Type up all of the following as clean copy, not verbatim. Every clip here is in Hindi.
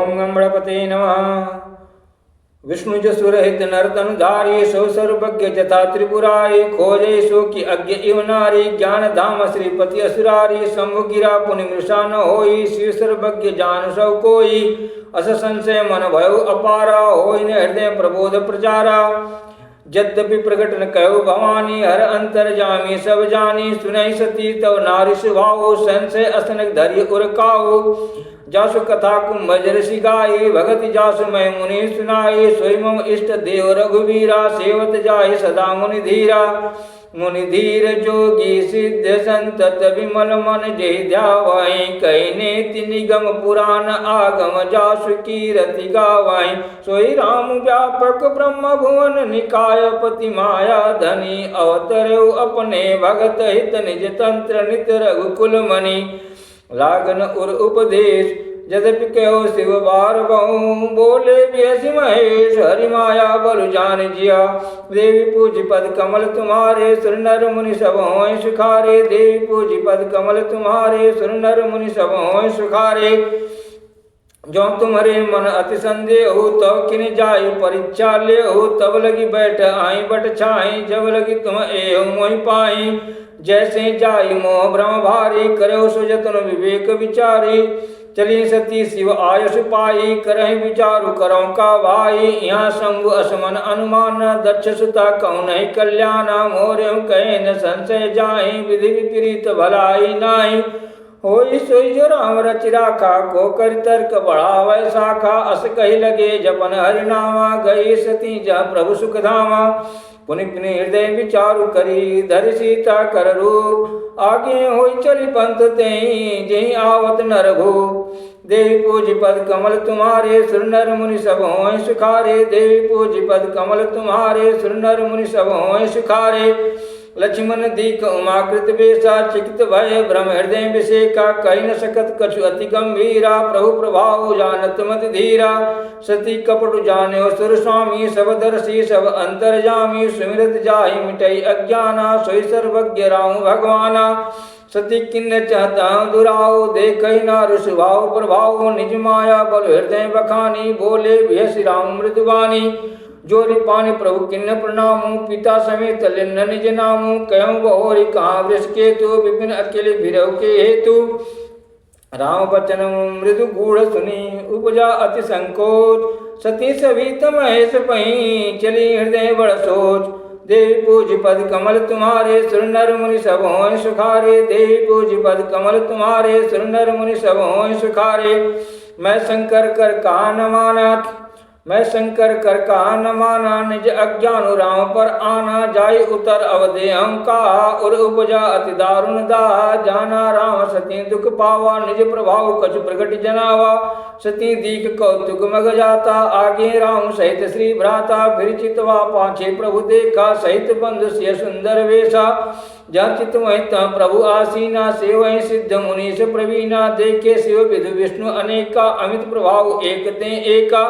ओम गणपते नमः। विष्णु जसुरहित नर्तन धारी सो सर्वज्ञ जथा त्रिपुरारी खोजे सो की अज्ञ इव नारी ज्ञान धाम श्रीपति असुरारी शंभु गिरा पुनि मृषा न होई शिव सर्वज्ञ जान सौ कोई अस संशय मन भयो अपारा होई न हृदय प्रबोध प्रचारा यद्यपि प्रकट न कहो भवानी हर अंतर जामी सब जानी सुनई सती तव नारी सुभाओ संशय असनक धैर्य उरकाओ जासु कथा कुंभजर सिगाई भगति जासु मैं मुनि सुनाई सोई मम इष्ट देव रघुवीरा सेवत जाहि सदा मुनि धीरा मुनि धीर जोगी सिद्ध संतत विमल मन जय ध्यावाई कई नेति निगम पुराण आगम जासु कीरति गावाई सोई राम व्यापक ब्रह्म भुवन निकाय पति माया धनी अवतरऊ अपने भगत हित निज तंत्र नित रघुकुल मणि लागन उर उपदेश यद्यपि कहो शिव बार बहु बोले व्यसी महेश हरि माया बलु जान जिया देवी पूज पद कमल तुम्हारे सुर नर मुनि सब होय सुखारे देवी पूज पद कमल तुम्हारे सुर नर मुनि सब होय सुखारे जो तुम्हारे मन अति संदेह हो तब किन जाय परीक्षा ले हो तब लगी बैठ आई बट छाई जब लगी तुम एव मोहि पाई जैसे जाई मोह भ्रम भारी करो सो जतन विवेक विचारी चली सती शिव आयुष पाई करहि विचारु करो का भाई यहाँ शंभु असमन अनुमान दक्ष सुता कहु नहीं कल्याण मोरे कहे न संशय जाहि विधि विपरीत भलाई नाही होई सोई जो राम रच राखा को कर तर्क बढ़ावै शाखा अस कही लगे जपन हरिनामा गई सती जा प्रभु सुख धामा पुनि पुनि हृदय विचारु करी धरि सीता कर रूप आगे होई चली पंथ तेई जही आवत नरभू देवी पूज पद कमल तुम्हारे सुर नर मुनि सब होय सुखारे देवी पूज पद कमल तुम्हारे सुर नर मुनि सब होय सुखारे लक्ष्मण दीख उमाकृत बेसा चिकित भय भ्रम हृदय विषेका कही न सकत कछु अति गंभीरा प्रभु प्रभाव जानत मत धीरा सती कपट जाने सुर स्वामी सब दर्शी सब अंतर जामी सुमिरत जाहि मिटई अज्ञाना सोई सर्वज्ञ राम भगवाना सती किन्न चाहता दुराओ देख नारु स्वभाव प्रभाव निज माया बल हृदय बखानी बोले भय राम मृदुवानी जोरि पानी प्रभु किन्न प्रणामु पिता समेत लिन्न निज नामु कहूँ बहोरी कहाँ वृष केतु विपिन अकेले भिरव के हेतु राम बचन मृदु गूढ़ सुनी उपजा अति संकोच सती सभी महेश पही चली हृदय बड़ सोच देवी पूज पद कमल तुम्हारे सुर नर मुनि सब होय सुखारे देवी पूज पद कमल तुम्हारे सुर नर मुनि सब होय सुखारे मैं शंकर कर कहा न माना मैं शंकर कर कहा न माना निज अज्ञान राम पर आना जाय उतर अवधे हम कहा और उपजा अति दारुण दाह जाना राम सती दुख पावा निज प्रभाव कछु प्रकट जनावा सती दीख कौतुक मग जाता आगे राम सहित श्री भ्राता फिर चितवा पाछे प्रभु देखा सहित बंधु सिय सुंदर वेशा जहाँ चित वहीं प्रभु आसीना सेवहीं सिद्ध मुनीश प्रवीणा देखे शिव विधु विष्णु अनेका अमित प्रभाव एक ते एका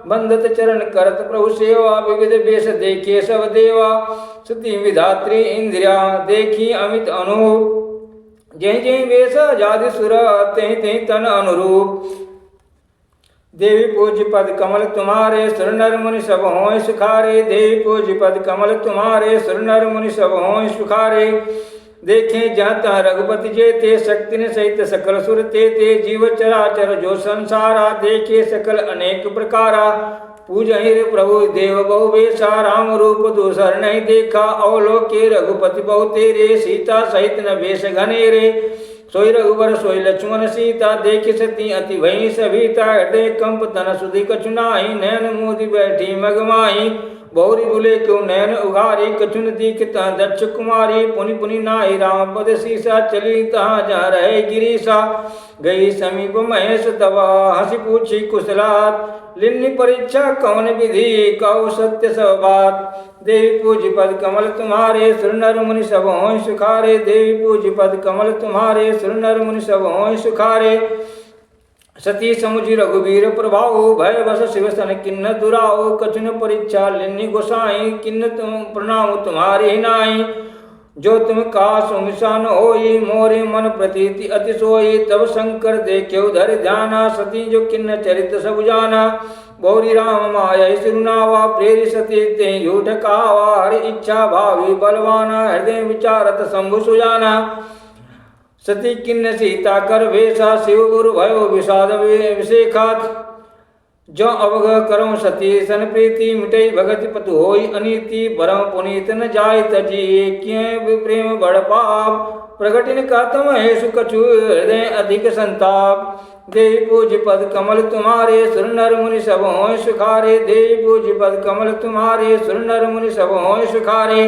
बंधत चरण करत प्रभु सेवा विविध वेश देखे सब देवा सती विधात्री इंद्रिया देखी अमित अनूप जय जय वेश जाति सुर ते ते तन अनुरूप देवी पूज पद कमल तुम्हारे सुर नर मुनि सब होय सुखारे देवी पूज पद कमल तुम्हारे सुर नर मुनि सब होय सुखारे देखे जाता रघुपति जेते शक्ति ने सहित सकल सुर ते जीव चराचर जो संसारा देखे सकल अनेक प्रकारा पूजहिर प्रभु देव बहु बेसा राम रूप दूसर नहीं देखा अवलोके रघुपति बहु तेरे सीता सहित न बेश घनेरे सोई रघुवर सोई लक्ष्मण सीता देख सती अति भई सभीता हृदय कंप तन सुधि कछुनाई नैन मोदी बैठी मगमाई बहुरी बुले क्यों नैन उघारी कछुन दीखता दक्ष कुमारी पुनि पुनि नाई राम पद सीसा चली तहाँ जा रहे गिरीसा गई समीप महेश दवा हंसी पूछी कुशलात लिन्नी परीक्षा कौन विधि कौ सत्य सब बात देवी पूज पद कमल तुम्हारे सुर नर मुनि सब होय सुखारे देवी पूज पद कमल तुम्हारे सुर नर मुनि सब होय सुखारे सती समुझी रघुवीर प्रभाव भय बस शिव सन किन्न दुराओ कछुन परीक्षा लिन्नी गोसाई किन्न तुम प्रणाम तुम्हारे नाई जो तुम कासु मिशन होई मोरे मन प्रतीति अति सोई। तब शंकर देख्यो धरि ध्याना सती जो किन्न चरित सब जाना। गौरी राम माया सिरुनावा प्रेरि सती ते झूठ कावा। हरि इच्छा भावी बलवाना हृदय विचारत शंभु सुजाना। सती किन्न सीता कर वेशा शिव गुरु भयो विषाद विषेखात। जो अवग करम सती सन प्रीति मिटई भगति पतु होई अनीति। परम पुनीत न जाय तजी क्यों प्रेम बड़ पाप। प्रगटिन कातम है सुकछु हृदय अधिक संताप। देवी पूज पद कमल तुम्हारे सुर नर मुनि सब होय सुखारे। देवी पूज पद कमल तुम्हारे सुर नर मुनि सब होय सुखारे।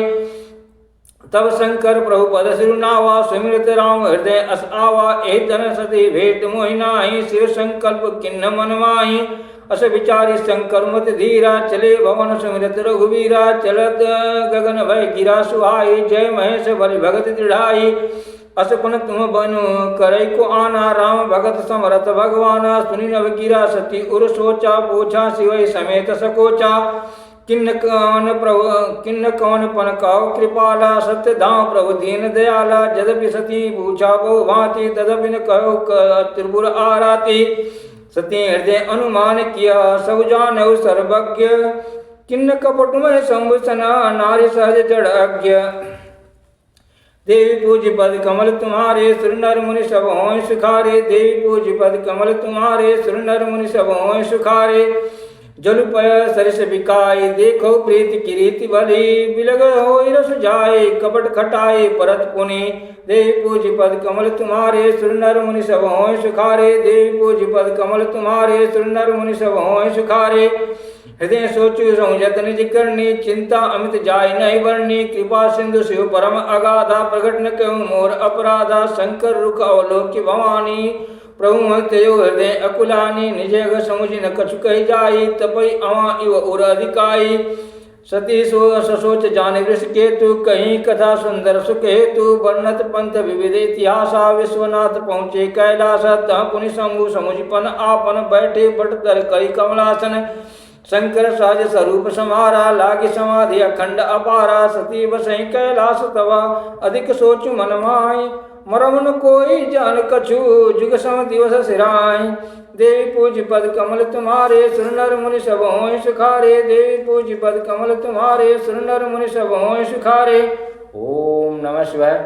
तब शंकर प्रभु पद सिरुनावा सुमिरत राम हृदय अस आवा। एहि तन सती भेट मोहि नाहि शिव संकल्प किन्न मन माहि। अस विचारी शंकर मत धीरा चले भवन सुमिरत रघुवीरा। चलत गगन भय गिरा सुहाई जय महेश बलि भगत दृढ़ाई। अस पुन तुम बनु करई को आना राम भगत समरथ भगवाना। सुनि नभ गिरा सती उर सोचा पूछा शिवई समेत सकोचा। किन्न कौन पन काउ कृपाला सत्य धाम प्रभु दीन दयाला। जदपि सती पूछा बहु भांति तदपि न कहो त्रिपुर आराती। सती हृदय अनुमान किया सब जानौ सर्वज्ञ। किन्न कपट में संभूषणा नारी सहज जड़ अज्ञ। देवी पूज पद कमल तुम्हारे सुर नर मुनि सब होय सुखारे। देवी पूज पद कमल तुम्हारे सुर नर मुनि सब होय सुखारे। जल पय सरिस बिकाई देखो प्रीति किरीति भली। बिलग होई रस जाए कपट खटाई परत पुनि। देवी पूज पद कमल तुम्हारे सुर नर मुनि सब होय सुखारे। देवी पूज पद कमल तुम्हारे सुर नर मुनि सब होय सुखारे। हृदय सोचु संयत निज करनी चिंता अमित जाय नहीं वर्णी। कृपा सिंधु शिव परम अगाधा प्रगट न कहूँ मोर अपराधा। शंकर रुख अवलोक्य भवानी प्रभु तेयो हृदय अकुलानी। निज समुझ न कछु कही जाई तपई अवा इव उर अधिकाई। सती ससोच जान वृष केतु कहीं कथा सुंदर सुख हेतु। वर्णत पंथ विविध इतिहासा विश्वनाथ पहुँचे कैलास। तह पुनि शंभु समुझपन आपन बैठे बट तर करी कमलासन। शंकर सहज स्वरूप समारा लागी समाधि अखंड अपारा। सती बसई कैलास तवा अधिक सोचु मन माय। मरम न कोई जान कछु जुग सम दिवस सिराय। देवी पूज पद कमल तुम्हारे सुर नर मुनि सब होय सुखारे। देवी पूज पद कमल तुम्हारे सुर नर मुनि सब होय सुखारे। ओम नमः शिवाय।